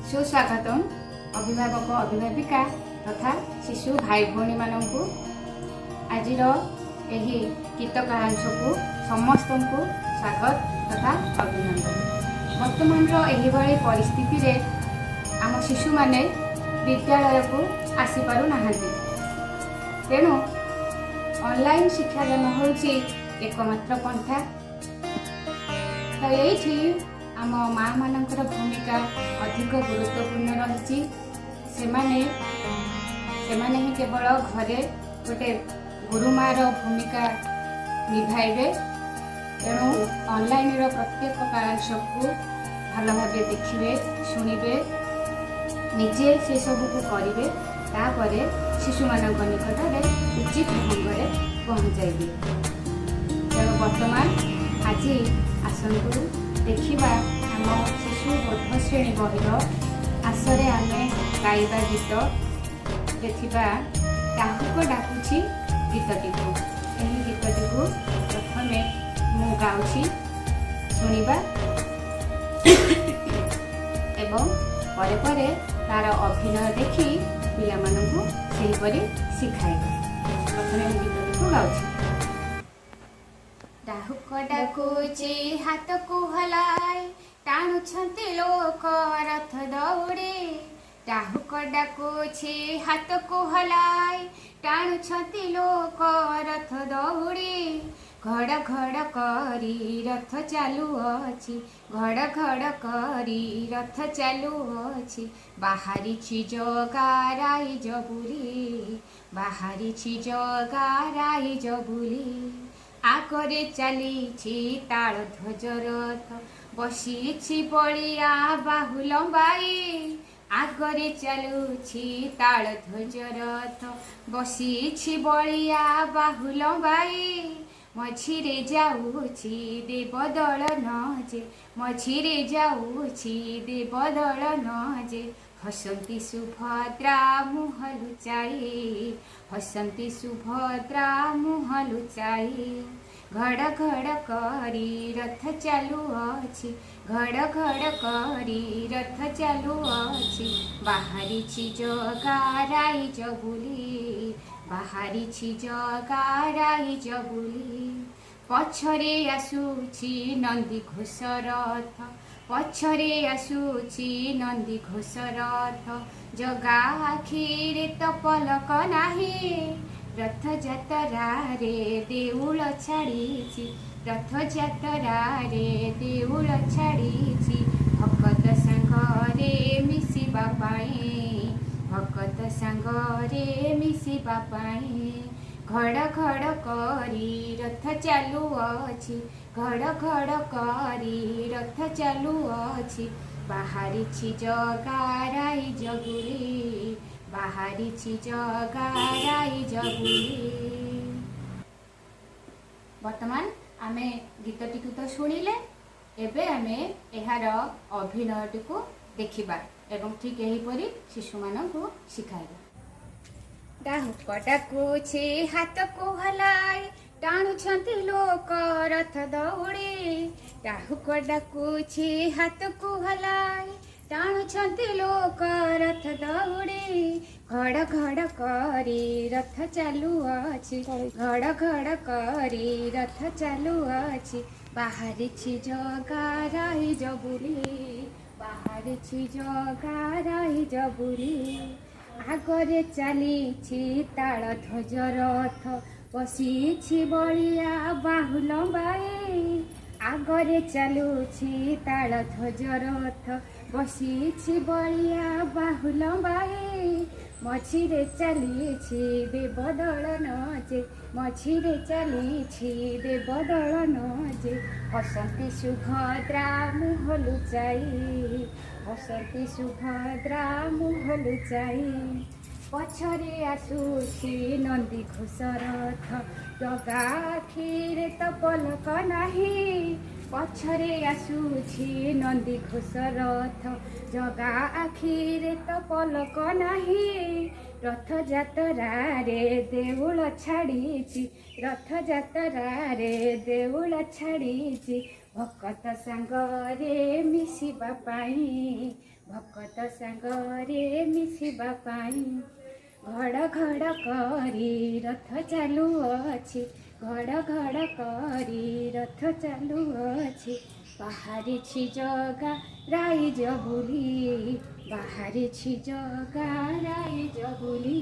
सुस्वागतम अभिभावक अभिभाविका तथा शिशु भाई भौणी मानू आज गीत कहांश को समस्त को स्वागत तथा अभिनंदन। वर्तमान यही परिस्थिति रे आम शिशु माने विद्यालय को आसीपार ना तेणु ऑनलाइन शिक्षादान होची एकमात्र पंथा। तो ये आम माँ मानकर भूमिका अधिक गुरुत्वपूर्ण रही। सेमाने ही केवल घरे गोटे गुरुमार भूमिका निभाइबे। तेणु ऑनलाइन प्रत्येक कालांश को भल भाव देखिए शुणिबे निजे से सब को करेंगे तापर शिशु मान निकट में उचित ढंग से पहुँचाइबे। तेणु वर्तमान आज आसतु देखिबा आम शिशु बोध श्रेणी बहिर आसरे आमे गाइबा गीत देखिबा डाहुक डाकुछि गीतटी को। एही गीतटी को प्रथमे मु गाउछि सुनिबा एवं परे परे तार अभिनय देखि पिला मानकु सेही परि सिखाइबा। प्रथमे मु गीतटी को गाउछि। डाहुक डाकुछि हाथ को हलाय टाणुछन्ति लोक रथ दौड़े। डाहुक डाकुछि हाथ को हलाय टाणुछन्ति लोक रथ दौड़े। घड़ घड़ करी रथ चालुअछि घड़ घड़ करी रथ चालुअछि। बाहारिछि जगा राइज बुली बाहारिछि जगा राइज बुली। आगरे चलीछि ताल ध्वज रथ बसीछि बलिया बाहु लंबाई। आगरे चलुछि ताल ध्वज रथ बसीछि बलिया बाहु लंबाई। मझिरे जाउछि देवदल नजे मझिरे जाउछि देवदल नजे। हसन्ति सुभद्रा मुह लुचाई हसन्ति सुभद्रा मुह लुचाई। घड़ घड़ करी रथ चालुअछि घड़ घड़ करी रथ चालुअछि। बाहारिछि जगा राइज बुली बाहारिछि जगा राइज बुली। पछरे आसुछि नंदी घोष रथ पछरे आसुछि नंदी घोष रथ। जगा आखिरे तो पलक नाही रथ जातरा रे देउल छाड़ीछि रथ जातरा रे देउल छाड़ीछि। भकत सांगरे मिसिबा पाई भकत सांगरे मिसिबा पाई। घड़ घड़ करी रथ चालुअछि घड़ घड़ करी रथ चालुअछि। बाहारिछि जगा राइज बुली बाहारिछि जगा राइज बुली। वर्तमान आमे गीतटी को तो शुणिले एबे आमे एहार अभिनयटी को देखिबा एवं ठीक एहीपरि शिशु मानकु शिखाइबा। डाहुक डाकुछि हाथ को हलाय टाणुछन्ति लोक रथ दौड़े। डाहुक डाकुछि हाथ को हलाय टाणुछन्ति लोक रथ दौड़े। घड़ घड़ करी रथ चालुअछि घड़ घड़ करी रथ चालुअछि। बाहारिछि जगा राइज बुली बाहारिछि जगा राइज बुली। आगरे चलीछि ताल ध्वज रथ बसीछि बलिया बाहु लंबाई। आगरे चलुछि ताल ध्वज रथ बसीछि बलिया बाहु लंबाई। मझिरे चलीछि देवदल नजे मझिरे चलीछि देवदल नजे। हसन्ति सुभद्रा मुह लुचाई हसन्ति सुभद्रा मुह लुचाई। पछरे आसुछि नंदी घोष रथ जगा आखिरे तो पलक नाही। पछरे आसुछि नंदी घोष रथ जगा आखिरे तो पलक नाही। ରଥଯାତ୍ରାରେ ଦେଉଳ ଛାଡ଼ିଛି, ରଥଯାତ୍ରାରେ ଦେଉଳ ଛାଡ଼ିଛି, ଭକତ ସାଙ୍ଗରେ ମିଶିବା ପାଇଁ, ଭକତ ସାଙ୍ଗରେ ମିଶିବା ପାଇଁ। ଘଡ଼ ଘଡ଼ କରି ରଥ ଚାଲୁଅଛି, ଘଡ଼ ଘଡ଼ କରି ରଥ ଚାଲୁଅଛି, ବାହାରିଛି ଜଗା ରାଇଜ ବୋଲି, ବାହାରିଛି ଜଗା ରାଇଜ ବୋଲି।